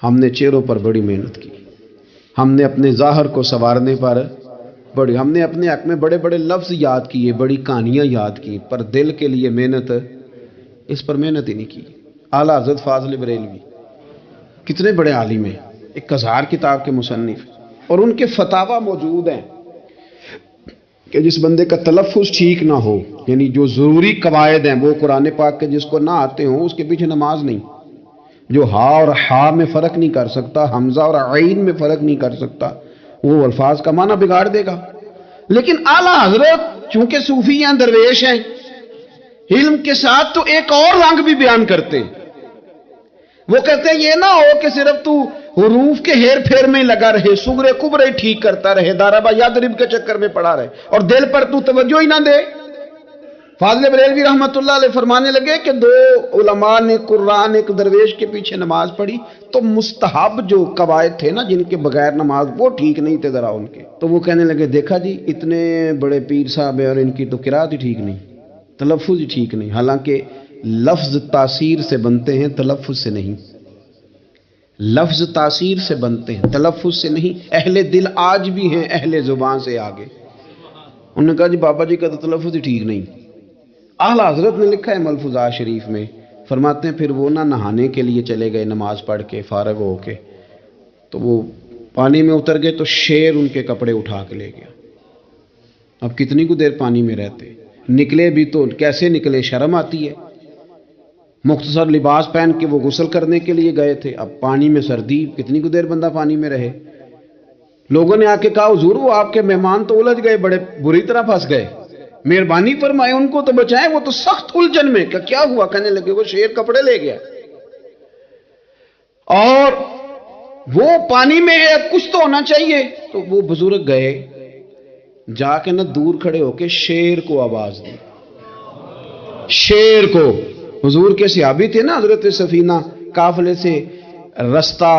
ہم نے چہروں پر بڑی محنت کی، ہم نے اپنے ظاہر کو سنوارنے پر ہم نے اپنے حق میں بڑے بڑے لفظ یاد کیے، بڑی کہانیاں یاد کی، پر دل کے لیے محنت، اس پر محنت ہی نہیں کی۔ اعلیٰ حضرت فاضل بریلوی کتنے بڑے عالم ہیں، 1000 کتاب کے مصنف، اور ان کے فتاوی موجود ہیں کہ جس بندے کا تلفظ ٹھیک نہ ہو، یعنی جو ضروری قواعد ہیں وہ قرآن پاک کے جس کو نہ آتے ہوں، اس کے پیچھے نماز نہیں۔ جو ہا اور ہا میں فرق نہیں کر سکتا، حمزہ اور عین میں فرق نہیں کر سکتا، وہ الفاظ کا معنی بگاڑ دے گا۔ لیکن اعلیٰ حضرت چونکہ صوفی ہیں، درویش ہیں، علم کے ساتھ تو ایک اور رنگ بھی بیان کرتے ہیں۔ وہ کہتے ہیں یہ نہ ہو کہ صرف تو حروف کے ہیر پھیر میں لگا رہے، صغرے کبرے ٹھیک کرتا رہے، داربا یادرب کے چکر میں پڑا رہے، اور دل پر تو توجہ ہی نہ دے۔ فاضل بریلوی رحمۃ اللہ علیہ فرمانے لگے کہ 2 علماء نے قرآن ایک درویش کے پیچھے نماز پڑھی تو مستحب جو قواعد تھے نا جن کے بغیر نماز، وہ ٹھیک نہیں تھے ذرا ان کے، تو وہ کہنے لگے دیکھا جی اتنے بڑے پیر صاحب ہیں اور ان کی تو قرات ہی ٹھیک نہیں، تلفظ ہی ٹھیک نہیں۔ حالانکہ لفظ تاثیر سے بنتے ہیں، تلفظ سے نہیں۔ لفظ تاثیر سے بنتے ہیں، تلفظ سے نہیں۔ اہل دل آج بھی ہیں اہل زبان سے آگے۔ انہوں نے کہا جی بابا جی کا تو تلفظ ہی ٹھیک نہیں۔ اعلیٰ حضرت نے لکھا ہے ملفوظات شریف میں، فرماتے ہیں پھر وہ نہ نہانے کے لیے چلے گئے نماز پڑھ کے فارغ ہو کے، تو وہ پانی میں اتر گئے تو شیر ان کے کپڑے اٹھا کے لے گیا۔ اب کتنی کو دیر پانی میں رہتے، نکلے بھی تو کیسے نکلے، شرم آتی ہے۔ مختصر لباس پہن کے وہ غسل کرنے کے لیے گئے تھے، اب پانی میں سردی، کتنی کو دیر بندہ پانی میں رہے۔ لوگوں نے آ کے کہا حضور وہ آپ کے مہمان تو الجھ گئے، بڑے بری طرح پھنس گئے، مہربانی فرمائے ان کو تو بچائیں، وہ تو سخت الجھن میں۔ کیا ہوا؟ کہنے لگے وہ شیر کپڑے لے گیا اور وہ پانی میں ہے، کچھ تو ہونا چاہیے۔ تو وہ بزرگ گئے، جا کے نہ دور کھڑے ہو کے شیر کو آواز دی، شیر کو۔ حضور کے صحابی تھے نا حضرت سفینہ، قافلے سے رستہ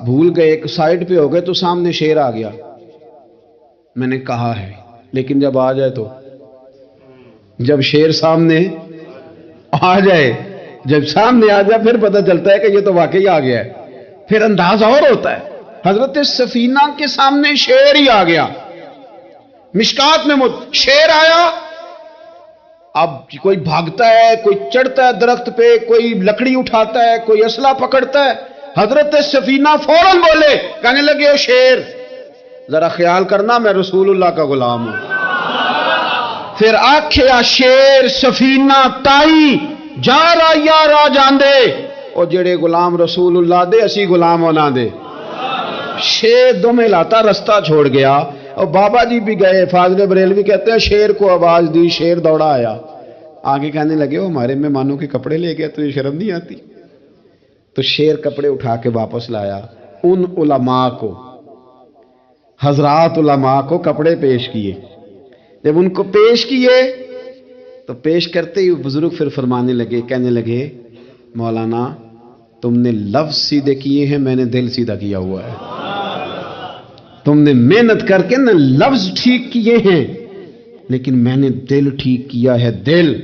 بھول گئے، ایک سائیڈ پہ ہو گئے تو سامنے شیر آ گیا۔ میں نے کہا ہے لیکن جب آ جائے تو، جب شیر سامنے آ جائے، جب سامنے آ جائے پھر پتہ چلتا ہے کہ یہ تو واقعی آ گیا ہے، پھر انداز اور ہوتا ہے۔ حضرت سفینہ کے سامنے شیر ہی آ گیا، مشکات میں شیر آیا۔ اب کوئی بھاگتا ہے، کوئی چڑھتا ہے درخت پہ، کوئی لکڑی اٹھاتا ہے، کوئی اسلحہ پکڑتا ہے۔ حضرت سفینہ فوراً بولے، کہنے لگے او شیر ذرا خیال کرنا میں رسول اللہ کا غلام ہوں۔ پھر آکھیا شیر سفینہ تائی جا رہا یا را جاندے، او جڑے غلام رسول اللہ دے اسی غلام ہونا دے۔ شیر دمیں لاتا رستہ چھوڑ گیا، اور بابا جی بھی گئے۔ فاضل بریلوی کہتے ہیں شیر کو آواز دی، شیر دوڑا آیا، آگے کہنے لگے وہ ہمارے مہمانوں کے کپڑے لے گیا، تو یہ شرم نہیں آتی؟ تو شیر کپڑے اٹھا کے واپس لایا۔ ان علماء کو، حضرات علماء کو کپڑے پیش کیے۔ جب ان کو پیش کیے تو پیش کرتے ہی بزرگ پھر فرمانے لگے، کہنے لگے مولانا تم نے لفظ سیدھے کیے ہیں، میں نے دل سیدھا کیا ہوا ہے۔ تم نے محنت کر کے نہ لفظ ٹھیک کیے ہیں لیکن میں نے دل ٹھیک کیا ہے، دل۔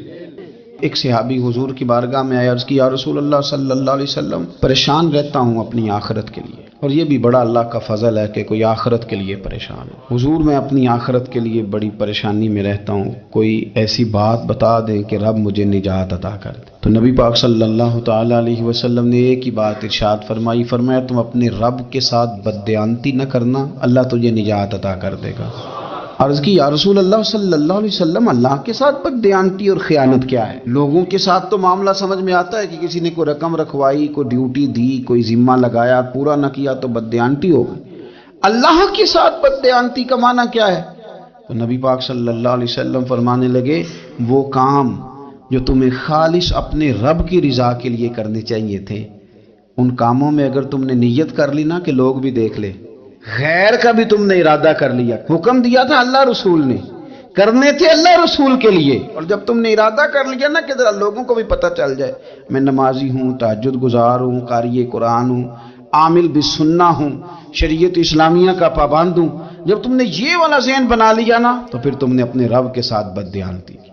ایک صحابی حضور کی بارگاہ میں آیا، عرض کی یا رسول اللہ صلی اللہ علیہ وسلم پریشان رہتا ہوں اپنی آخرت کے لیے، اور یہ بھی بڑا اللہ کا فضل ہے کہ کوئی آخرت کے لیے پریشان ہو۔ حضور میں اپنی آخرت کے لیے بڑی پریشانی میں رہتا ہوں، کوئی ایسی بات بتا دیں کہ رب مجھے نجات عطا کر دے۔ تو نبی پاک صلی اللہ تعالی علیہ وسلم نے ایک ہی بات ارشاد فرمائی، فرمایا تم اپنے رب کے ساتھ بددیانتی نہ کرنا، اللہ تجھے نجات عطا کر دے گا۔ عرض کی یا رسول اللہ صلی اللہ علیہ وسلم اللہ کے ساتھ بددیانتی اور خیانت کیا ہے؟ لوگوں کے ساتھ تو معاملہ سمجھ میں آتا ہے کہ کسی نے کوئی رقم رکھوائی، کوئی ڈیوٹی دی، کوئی ذمہ لگایا، پورا نہ کیا تو بددیانتی ہو گئی۔ اللہ کے ساتھ بددیانتی کا معنی کیا ہے؟ تو نبی پاک صلی اللہ علیہ وسلم فرمانے لگے وہ کام جو تمہیں خالص اپنے رب کی رضا کے لیے کرنے چاہیے تھے، ان کاموں میں اگر تم نے نیت کر لی نا کہ لوگ بھی دیکھ لے، غیر کا بھی تم نے ارادہ کر لیا، حکم دیا تھا اللہ رسول نے، کرنے تھے اللہ رسول کے لیے، اور جب تم نے ارادہ کر لیا نا کہ ذرا لوگوں کو بھی پتہ چل جائے میں نمازی ہوں، تہجد گزار ہوں، قاری قرآن ہوں، عامل بالسنہ ہوں، شریعت اسلامیہ کا پابند ہوں، جب تم نے یہ والا ذہن بنا لیا نا تو پھر تم نے اپنے رب کے ساتھ بددیانتی کی۔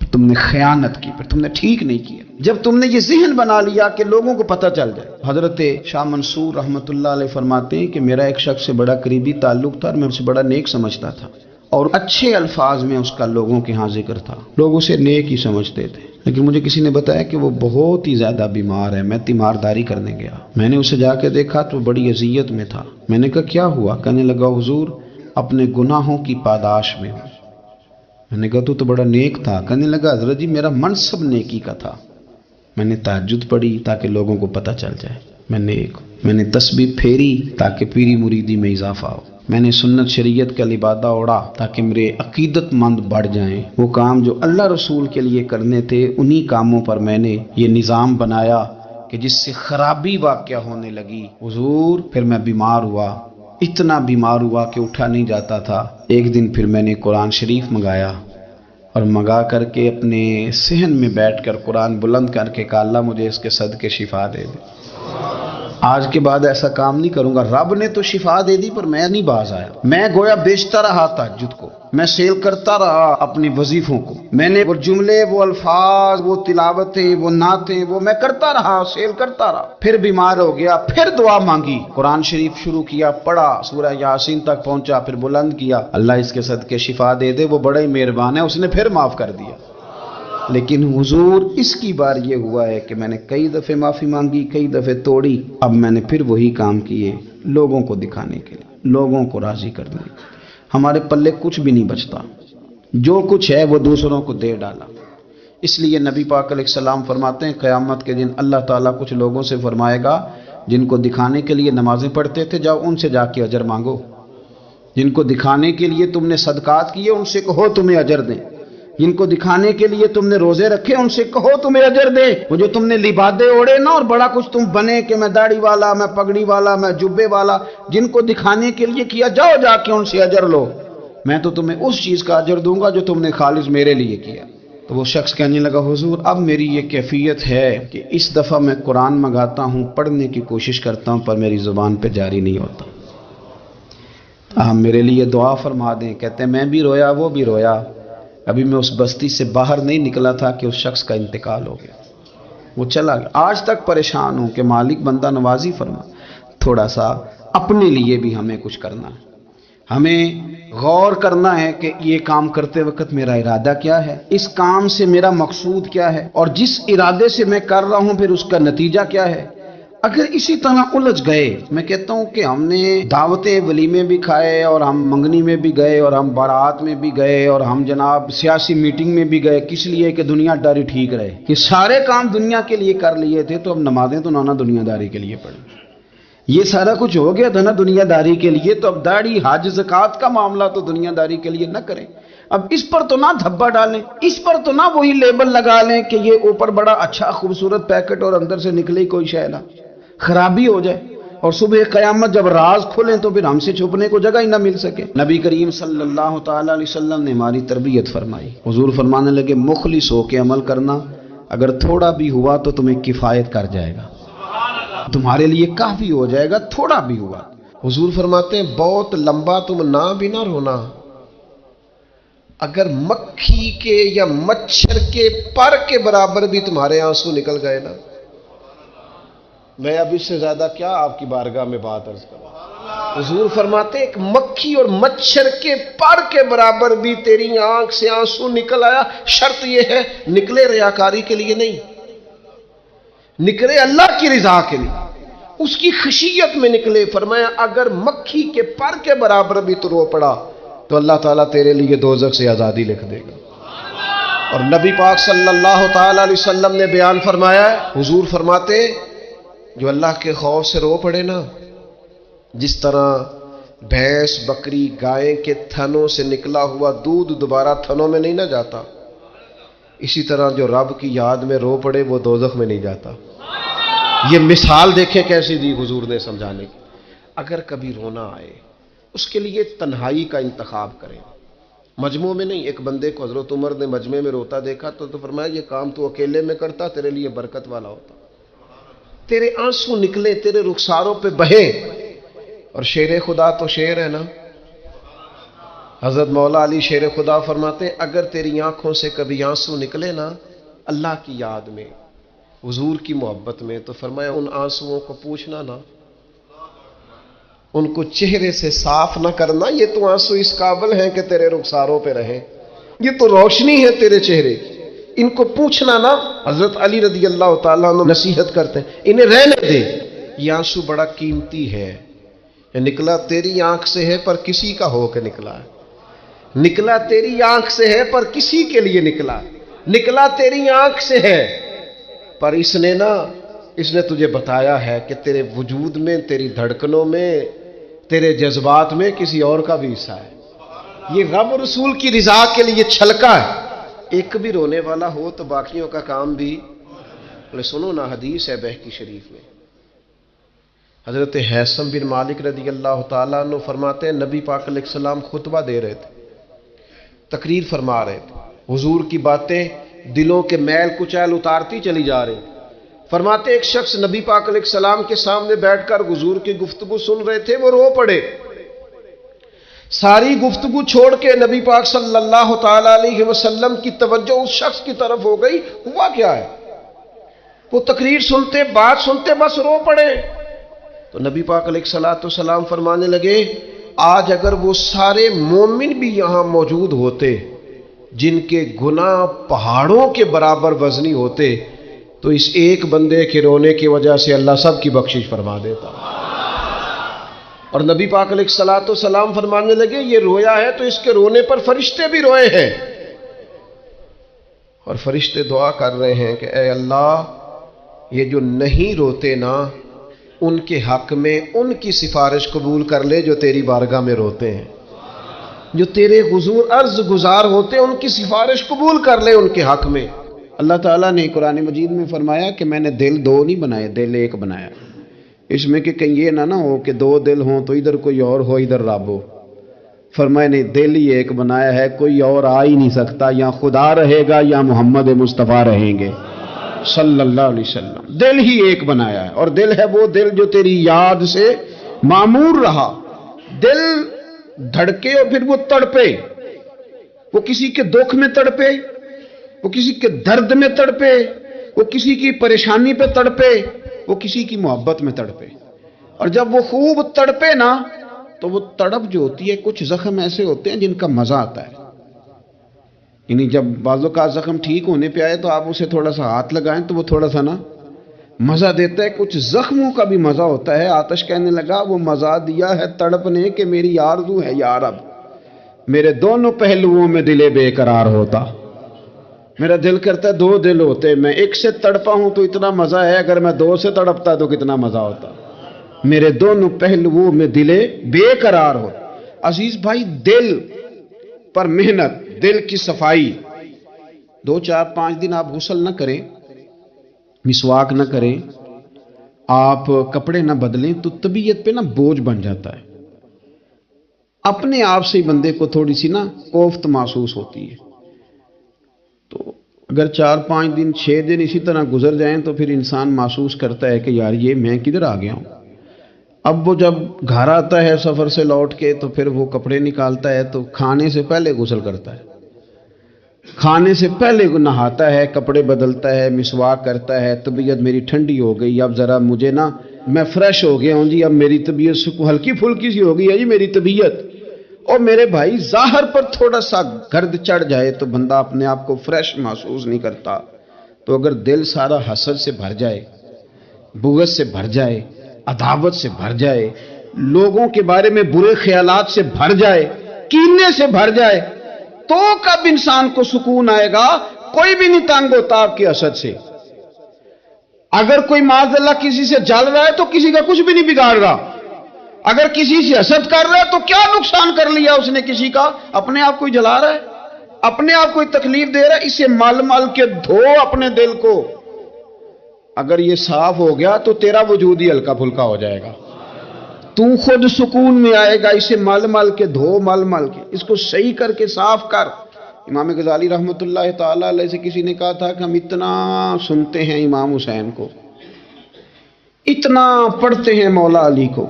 پھر تم نے خیانت کی، پھر تم نے ٹھیک نہیں کیا۔ جب تم نے یہ ذہن بنا لیا کہ لوگوں کو پتہ چل جائے۔ حضرت شاہ منصور رحمۃ اللہ علیہ فرماتے ہیں کہ میرا ایک شخص سے بڑا قریبی تعلق تھا اور میں اسے بڑا نیک سمجھتا تھا، اور اچھے الفاظ میں اس کا لوگوں کے ہاں ذکر تھا، لوگ اسے نیک ہی سمجھتے تھے، لیکن مجھے کسی نے بتایا کہ وہ بہت ہی زیادہ بیمار ہے۔ میں تیمارداری کرنے گیا، میں نے اسے جا کے دیکھا تو بڑی اذیت میں تھا۔ میں نے کہا کیا ہوا؟ کہنے لگا حضور اپنے گناہوں کی پاداش میں ہوں۔ میں نے کہا تو بڑا نیک تھا۔ کہنے لگا حضرت جی میرا منصب نیکی کا تھا، میں نے تہجد پڑھی تاکہ لوگوں کو پتہ چل جائے میں نیک ہوں، میں نے تسبیح پھیری تاکہ پیری مریدی میں اضافہ ہو، میں نے سنت شریعت کا لبادہ اوڑا تاکہ میرے عقیدت مند بڑھ جائیں۔ وہ کام جو اللہ رسول کے لیے کرنے تھے انہی کاموں پر میں نے یہ نظام بنایا کہ جس سے خرابی واقع ہونے لگی۔ حضور پھر میں بیمار ہوا، اتنا بیمار ہوا کہ اٹھا نہیں جاتا تھا۔ ایک دن پھر میں نے قرآن شریف منگایا اور منگا کر کے اپنے صحن میں بیٹھ کر قرآن بلند کر کے کہا اللہ مجھے اس کے صدقے شفا دے دے۔ آج کے بعد ایسا کام نہیں کروں گا۔ رب نے تو شفا دے دی پر میں نہیں باز آیا۔ میں گویا بیچتا رہا تہجد کو، میں سیل کرتا رہا اپنے وظیفوں کو، میں نے وہ جملے، وہ الفاظ، وہ تلاوتیں، وہ نعتیں، وہ میں کرتا رہا، سیل کرتا رہا۔ پھر بیمار ہو گیا، پھر دعا مانگی، قرآن شریف شروع کیا، پڑھا، سورہ یاسین تک پہنچا، پھر بلند کیا، اللہ اس کے صدقے شفا دے دے، وہ بڑا ہی مہربان ہے، اس نے پھر معاف کر دیا۔ لیکن حضور اس کی بار یہ ہوا ہے کہ میں نے کئی دفعے معافی مانگی، کئی دفعے توڑی، اب میں نے پھر وہی کام کیے لوگوں کو دکھانے کے لیے، لوگوں کو راضی کرنے کے لیے۔ ہمارے پلے کچھ بھی نہیں بچتا، جو کچھ ہے وہ دوسروں کو دے ڈالا۔ اس لیے نبی پاک علیہ السلام فرماتے ہیں قیامت کے دن اللہ تعالیٰ کچھ لوگوں سے فرمائے گا جن کو دکھانے کے لیے نمازیں پڑھتے تھے جاؤ ان سے جا کے اجر مانگو، جن کو دکھانے کے لیے تم نے صدقات کیے ان سے کہو تمہیں اجر دیں، جن کو دکھانے کے لیے تم نے روزے رکھے ان سے کہو تمہیں اجر دے۔ وہ جو تم نے لبادے اوڑے نا اور بڑا کچھ تم بنے کہ میں داڑھی والا، میں پگڑی والا، میں جبے والا، جن کو دکھانے کے لیے کیا جاؤ جا کے ان سے اجر لو، میں تو تمہیں اس چیز کا اجر دوں گا جو تم نے خالص میرے لیے کیا۔ تو وہ شخص کہنے لگا حضور اب میری یہ کیفیت ہے کہ اس دفعہ میں قرآن منگاتا ہوں، پڑھنے کی کوشش کرتا ہوں پر میری زبان پہ جاری نہیں ہوتا، آپ میرے لیے دعا فرما دیں۔ کہتے ہیں میں بھی رویا، وہ بھی رویا، ابھی میں اس بستی سے باہر نہیں نکلا تھا کہ اس شخص کا انتقال ہو گیا، وہ چلا گیا۔ آج تک پریشان ہوں کہ مالک بندہ نوازی فرما، تھوڑا سا اپنے لیے بھی ہمیں کچھ کرنا ہے، ہمیں غور کرنا ہے کہ یہ کام کرتے وقت میرا ارادہ کیا ہے، اس کام سے میرا مقصود کیا ہے، اور جس ارادے سے میں کر رہا ہوں پھر اس کا نتیجہ کیا ہے۔ اگر اسی طرح الجھ گئے، میں کہتا ہوں کہ ہم نے دعوتیں ولیمے بھی کھائے اور ہم منگنی میں بھی گئے اور ہم بارات میں بھی گئے اور ہم جناب سیاسی میٹنگ میں بھی گئے، کس لیے کہ دنیا داری ٹھیک رہے، کہ سارے کام دنیا کے لیے کر لیے تھے تو اب نمازیں تو نانا دنیا داری کے لیے پڑھی، یہ سارا کچھ ہو گیا تھا نا دنیا داری کے لیے، تو اب داڑھی حج زکوٰۃ کا معاملہ تو دنیا داری کے لیے نہ کریں، اب اس پر تو نہ دھبا ڈالیں، اس پر تو نہ وہی لیبل لگا لیں کہ یہ اوپر بڑا اچھا خوبصورت پیکٹ اور اندر سے نکلے کوئی شے نہ، خرابی ہو جائے اور صبح قیامت جب راز کھلیں تو پھر ہم سے چھپنے کو جگہ ہی نہ مل سکے۔ نبی کریم صلی اللہ تعالی علیہ وسلم نے ہماری تربیت فرمائی، حضور فرمانے لگے مخلص ہو کے عمل کرنا، اگر تھوڑا بھی ہوا تو تمہیں کفایت کر جائے گا، تمہارے لیے کافی ہو جائے گا، تھوڑا بھی ہوا۔ حضور فرماتے ہیں بہت لمبا تم نہ بھی نہ رونا، اگر مکھی کے یا مچھر کے پر کے برابر بھی تمہارے آنسو نکل گئے نا، میں اب اس سے زیادہ کیا آپ کی بارگاہ میں بات عرض کروں۔ حضور فرماتے ہیں ایک مکھی اور مچھر کے پر کے برابر بھی تیری آنکھ سے آنسو نکل آیا، شرط یہ ہے نکلے ریاکاری کے لیے نہیں، نکلے اللہ کی رضا کے لیے، اس کی خشیت میں نکلے۔ فرمایا اگر مکھی کے پر کے برابر بھی تو رو پڑا تو اللہ تعالیٰ تیرے لیے دوزخ سے آزادی لکھ دے گا۔ اور نبی پاک صلی اللہ تعالی علیہ وسلم نے بیان فرمایا ہے، حضور فرماتے جو اللہ کے خوف سے رو پڑے نا، جس طرح بھینس بکری گائے کے تھنوں سے نکلا ہوا دودھ دوبارہ تھنوں میں نہیں نہ جاتا، اسی طرح جو رب کی یاد میں رو پڑے وہ دوزخ میں نہیں جاتا۔ یہ مثال دیکھیں کیسی دی حضور نے سمجھانے کی۔ اگر کبھی رونا آئے اس کے لیے تنہائی کا انتخاب کریں، مجمع میں نہیں۔ ایک بندے کو حضرت عمر نے مجمع میں روتا دیکھا تو فرمایا یہ کام تو اکیلے میں کرتا تیرے لیے برکت والا ہوتا، تیرے آنسو نکلے، تیرے رخساروں پہ بہیں، اور شیر خدا تو شیر ہے نا، حضرت مولا علی شیر خدا فرماتے ہیں اگر تیری آنکھوں سے کبھی آنسو نکلے نا اللہ کی یاد میں، حضور کی محبت میں، تو فرمایا ان آنسوؤں کو پوچھنا نا، ان کو چہرے سے صاف نہ کرنا، یہ تو آنسو اس قابل ہیں کہ تیرے رخساروں پہ رہیں، یہ تو روشنی ہے تیرے چہرے کی، ان کو پوچھنا نا۔ حضرت علی رضی اللہ تعالیٰ عنہ نصیحت کرتے ہیں انہیں رہنے دے، یہ آنسو بڑا قیمتی ہے، یہ نکلا تیری آنکھ سے ہے پر کسی کا ہو کے نکلا ہے، نکلا تیری آنکھ سے ہے پر کسی کے لیے نکلا، نکلا تیری آنکھ سے ہے پر اس نے تجھے بتایا ہے کہ تیرے وجود میں، تیری دھڑکنوں میں، تیرے جذبات میں کسی اور کا بھی حصہ ہے، یہ رب رسول کی رضا کے لیے چھلکا ہے۔ ایک بھی رونے والا ہو تو باقیوں کا کام بھی، سنو نا، حدیث ہے بہقی شریف میں، حضرت حیثم بن مالک رضی اللہ تعالیٰ عنہ فرماتے ہیں نبی پاک علیہ السلام خطبہ دے رہے تھے، تقریر فرما رہے تھے، حضور کی باتیں دلوں کے میل کچیل اتارتی چلی جا رہی، فرماتے ایک شخص نبی پاک علیہ السلام کے سامنے بیٹھ کر حضور کی گفتگو سن رہے تھے، وہ رو پڑے، ساری گفتگو چھوڑ کے نبی پاک صلی اللہ تعالیٰ علیہ وسلم کی توجہ اس شخص کی طرف ہو گئی، ہوا کیا ہے؟ وہ تقریر سنتے، بات سنتے بس رو پڑے، تو نبی پاک علیہ السلام فرمانے لگے آج اگر وہ سارے مومن بھی یہاں موجود ہوتے جن کے گناہ پہاڑوں کے برابر وزنی ہوتے تو اس ایک بندے کے رونے کی وجہ سے اللہ سب کی بخشش فرما دیتا۔ اور نبی پاک علیہ السلام فرمانے لگے یہ رویا ہے تو اس کے رونے پر فرشتے بھی روئے ہیں، اور فرشتے دعا کر رہے ہیں کہ اے اللہ یہ جو نہیں روتے نا ان کے حق میں ان کی سفارش قبول کر لے جو تیری بارگاہ میں روتے ہیں، جو تیرے حضور عرض گزار ہوتے ہیں ان کی سفارش قبول کر لے ان کے حق میں۔ اللہ تعالیٰ نے قرآن مجید میں فرمایا کہ میں نے دل دو نہیں بنائے، دل ایک بنایا، اس میں کہ کہیں یہ نہ ہو کہ دو دل ہوں تو ادھر کوئی اور ہو ادھر رب ہو، فرمایا نہیں دل ہی ایک بنایا ہے، کوئی اور آ ہی نہیں سکتا، یا خدا رہے گا یا محمد مصطفیٰ رہیں گے صلی اللہ علیہ وسلم، دل ہی ایک بنایا ہے، اور دل ہے وہ دل جو تیری یاد سے معمور رہا، دل دھڑکے اور پھر وہ تڑپے، وہ کسی کے دکھ میں تڑپے، وہ کسی کے درد میں تڑپے، وہ کسی کی پریشانی پہ تڑپے، وہ کسی کی محبت میں تڑپے، اور جب وہ خوب تڑپے نا تو وہ تڑپ جو ہوتی ہے، کچھ زخم ایسے ہوتے ہیں جن کا مزہ آتا ہے، یعنی جب بعضوں کا زخم ٹھیک ہونے پہ آئے تو آپ اسے تھوڑا سا ہاتھ لگائیں تو وہ تھوڑا سا نا مزہ دیتا ہے، کچھ زخموں کا بھی مزہ ہوتا ہے۔ آتش کہنے لگا وہ مزہ دیا ہے تڑپ نے کہ میری آرزو ہے یا رب میرے دونوں پہلوؤں میں دل بے قرار ہوتا، میرا دل کرتا ہے دو دل ہوتے، میں ایک سے تڑپا ہوں تو اتنا مزہ ہے، اگر میں دو سے تڑپتا تو کتنا مزہ ہوتا، میرے دونوں پہلوؤں میں دل بے قرار ہو۔ عزیز بھائی دل پر محنت، دل کی صفائی، 2 4 5 دن آپ غسل نہ کریں، مسواک نہ کریں، آپ کپڑے نہ بدلیں تو طبیعت پہ نا بوجھ بن جاتا ہے، اپنے آپ سے بندے کو تھوڑی سی نا کوفت محسوس ہوتی ہے، تو اگر 4 5 دن 6 دن اسی طرح گزر جائیں تو پھر انسان محسوس کرتا ہے کہ یار یہ میں کدھر آ گیا ہوں۔ اب وہ جب گھر آتا ہے سفر سے لوٹ کے تو پھر وہ کپڑے نکالتا ہے تو کھانے سے پہلے غسل کرتا ہے، کھانے سے پہلے نہاتا ہے، کپڑے بدلتا ہے، مسواک کرتا ہے، طبیعت میری ٹھنڈی ہو گئی، اب ذرا مجھے نا میں فریش ہو گیا ہوں جی، اب میری طبیعت ہلکی پھلکی سی ہو گئی ہے جی میری طبیعت۔ اور میرے بھائی ظاہر پر تھوڑا سا گرد چڑھ جائے تو بندہ اپنے آپ کو فریش محسوس نہیں کرتا، تو اگر دل سارا حسد سے بھر جائے، بغض سے بھر جائے، عداوت سے بھر جائے، لوگوں کے بارے میں برے خیالات سے بھر جائے، کینے سے بھر جائے، تو کب انسان کو سکون آئے گا؟ کوئی بھی نہیں تنگ ہوتا آپ کی حسد سے۔ اگر کوئی معاذ اللہ کسی سے جل رہا ہے تو کسی کا کچھ بھی نہیں بگاڑ رہا، اگر کسی سے حسد کر رہا ہے تو کیا نقصان کر لیا اس نے کسی کا؟ اپنے آپ کو ہی جلا رہا ہے، اپنے آپ کو تکلیف دے رہا ہے، اسے مل مل کے دھو اپنے دل کو، اگر یہ صاف ہو گیا تو تیرا وجود ہی ہلکا پھلکا ہو جائے گا، تو خود سکون میں آئے گا، اسے مل مل کے دھو، مل مل کے اس کو صحیح کر کے صاف کر۔ امام غزالی رحمۃ اللہ تعالی علیہ سے کسی نے کہا تھا کہ ہم اتنا سنتے ہیں امام حسین کو، اتنا پڑھتے ہیں مولا علی کو،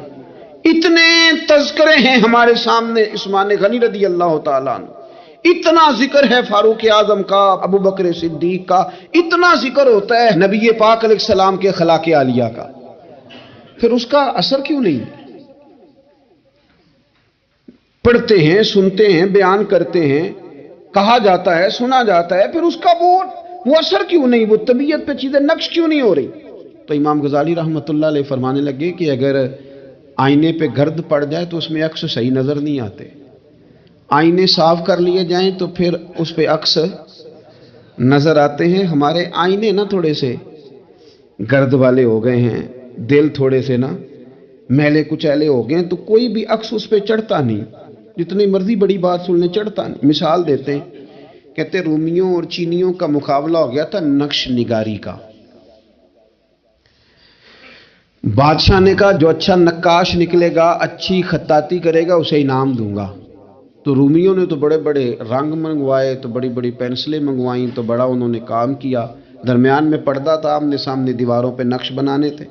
اتنے تذکرے ہیں ہمارے سامنے عثمان غنی رضی اللہ تعالیٰ عنہ، اتنا ذکر ہے فاروق اعظم کا، ابو بکر صدیق کا، اتنا ذکر ہوتا ہے نبی پاک علیہ السلام کے اخلاق عالیہ کا، پھر اس کا اثر کیوں نہیں؟ پڑھتے ہیں، سنتے ہیں، بیان کرتے ہیں، کہا جاتا ہے، سنا جاتا ہے، پھر اس کا وہ اثر کیوں نہیں؟ وہ طبیعت پہ چیزیں نقش کیوں نہیں ہو رہی؟ تو امام غزالی رحمۃ اللہ علیہ فرمانے لگے کہ اگر آئینے پہ گرد پڑ جائے تو اس میں عکس صحیح نظر نہیں آتے، آئینے صاف کر لیے جائیں تو پھر اس پہ عکس نظر آتے ہیں۔ ہمارے آئینے نا تھوڑے سے گرد والے ہو گئے ہیں، دل تھوڑے سے نا میلے کچیلے ہو گئے ہیں، تو کوئی بھی عکس اس پہ چڑھتا نہیں، جتنی مرضی بڑی بات سننے چڑھتا نہیں۔ مثال دیتے ہیں، کہتے رومیوں اور چینیوں کا مقابلہ ہو گیا تھا نقش نگاری کا۔ بادشاہ نے کہا جو اچھا نقاش نکلے گا، اچھی خطاطی کرے گا، اسے انعام دوں گا۔ تو رومیوں نے تو بڑے بڑے رنگ منگوائے، تو بڑی بڑی پینسلیں منگوائیں، تو بڑا انہوں نے کام کیا، درمیان میں پردہ تھا، آمنے سامنے دیواروں پہ نقش بنانے تھے۔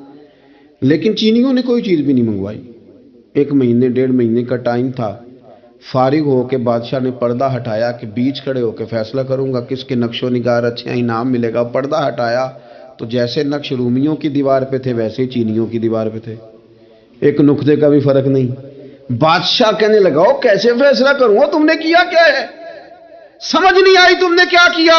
لیکن چینیوں نے کوئی چیز بھی نہیں منگوائی۔ 1 مہینے 1.5 مہینے کا ٹائم تھا، فارغ ہو کے بادشاہ نے پردہ ہٹایا کہ بیچ کھڑے ہو کے فیصلہ کروں گا کس کے نقش و نگار اچھے ہیں، انعام ملے گا۔ پردہ ہٹایا تو جیسے نقش رومیوں کی دیوار پہ تھے ویسے چینیوں کی دیوار پہ تھے، ایک نقطے کا بھی فرق نہیں۔ بادشاہ کہنے لگا کیسے فیصلہ کروں، تم نے کیا کیا ہے، سمجھ نہیں آئی تم نے کیا کیا؟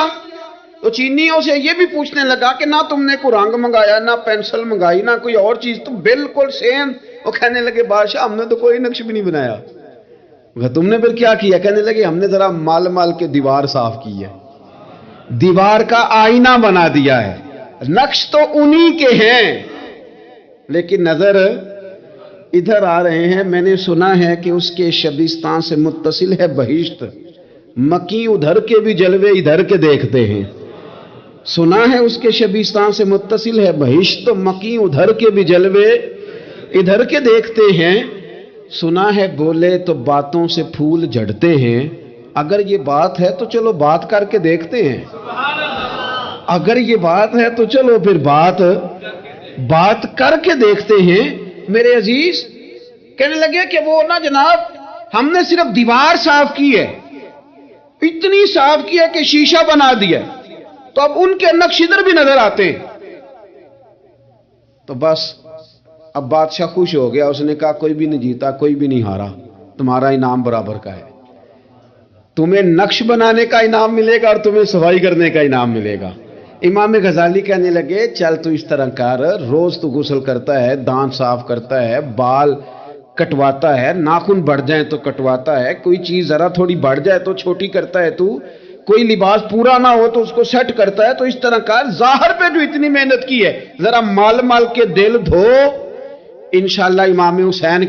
تو چینیوں سے یہ بھی پوچھنے لگا کہ نہ تم نے کوئی رنگ منگایا، نہ پینسل منگائی، نہ کوئی اور چیز، تم بالکل سیم۔ وہ کہنے لگے بادشاہ ہم نے تو کوئی نقش بھی نہیں بنایا۔ تم نے پھر کیا کیا؟ کہنے لگے ہم نے ذرا مال کے دیوار صاف کی ہے، دیوار کا آئینہ بنا دیا ہے، نقش تو انہی کے ہیں لیکن نظر ادھر آ رہے ہیں۔ میں نے سنا ہے کہ اس کے شبستان سے متصل ہے بہشت، مکی ادھر کے بھی جلوے ادھر کے دیکھتے ہیں۔ سنا ہے اس کے شبستان سے متصل ہے بہشت، مکی ادھر کے بھی جلوے ادھر کے دیکھتے ہیں۔ سنا ہے بولے تو باتوں سے پھول جھڑتے ہیں۔ اگر یہ بات ہے تو چلو بات کر کے دیکھتے ہیں، اگر یہ بات ہے تو چلو پھر بات کر کے دیکھتے ہیں۔ میرے عزیز کہنے لگے کہ وہ نا جناب ہم نے صرف دیوار صاف کی ہے، اتنی صاف کی ہے کہ شیشہ بنا دیا، تو اب ان کے نقش ادھر بھی نظر آتے ہیں۔ تو بس اب بادشاہ خوش ہو گیا، اس نے کہا کوئی بھی نہیں جیتا، کوئی بھی نہیں ہارا، تمہارا انعام برابر کا ہے، تمہیں نقش بنانے کا انعام ملے گا اور تمہیں صفائی کرنے کا انعام ملے گا۔ امام غزالی کہنے لگے چل تو اس طرح کر، روز تو غسل کرتا ہے، دانت صاف کرتا ہے، بال کٹواتا ہے، ناخن بڑھ جائیں تو کٹواتا ہے، کوئی چیز ذرا تھوڑی بڑھ جائے تو چھوٹی کرتا ہے، تو کوئی لباس پورا نہ ہو تو اس کو سیٹ کرتا ہے، تو اس طرح کر، ظاہر پہ جو اتنی محنت کی ہے ذرا مال کے دل دھو، انشاءاللہ امام حسین